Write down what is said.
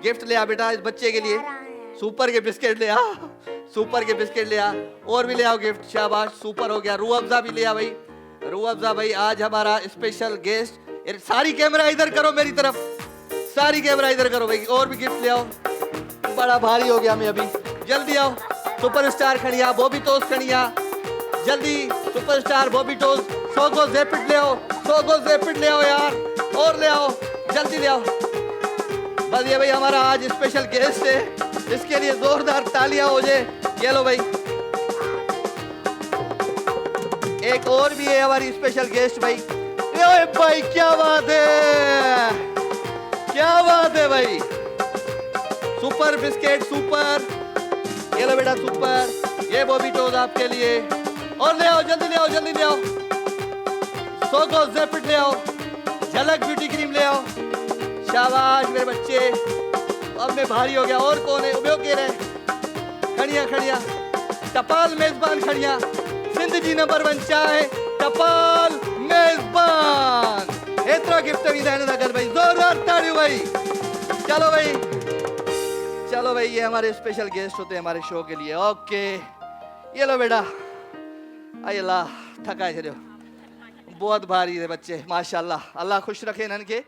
Gift ले आ बेटा इस बच्चे के लिए, सुपर के बिस्किट ले आ, सुपर के बिस्किट ले आ, और भी ले आओ गिफ्ट, शाबाश सुपर हो गया। रूह अफ़ज़ा भी ले आ भाई, रूह अफ़ज़ा भाई आज हमारा स्पेशल गेस्ट। सारी कैमरा इधर करो मेरी तरफ, सारी कैमरा इधर करो भाई, और भी गिफ्ट ले आओ, बड़ा भारी हो गया मैं अभी, जल्दी आओ। सुपरस्टार खड़िया, बॉबी टोस्ट खड़िया, जल्दी सुपरस्टार बॉबी टोस्ट, 100 गो ज़ैपिड ले आओ, 100 गो ज़ैपिड ले आओ यार, और ले आओ, जल्दी ले आओ। बस ये भाई हमारा आज स्पेशल गेस्ट है, इसके लिए जोरदार तालियां हो जाए। ये लो भाई, एक और भी है हमारी स्पेशल गेस्ट भाई। ओए भाई क्या बात है, क्या बात है भाई, सुपर बिस्किट सुपर, ये लो बेटा सुपर, ये बॉबी टोस्ट आपके लिए, और ले आओ जल्दी ले आओ, जल्दी ले आओ, 100 गो ज़ैपिड ले आओ, झलक ब्यूटी क्रीम ले आओ, शाबाश मेरे बच्चे। अब मैं भारी हो गया, और कौन है उबे के रहे, खड़िया खड़िया, टपाल मेजबान खड़िया, जिंदगी नंबर 1 चाहे टपाल मेजबान, इतना गिफ्ट भी देने लगा भाई, जोरदार तालियां भाई। चलो भाई, चलो भाई, ये हमारे स्पेशल गेस्ट होते हैं हमारे शो के लिए। ओके ये लो बेटा, अल्लाह थका है, बहुत भारी है बच्चे, माशाल्लाह, अल्लाह खुश रखे इनके।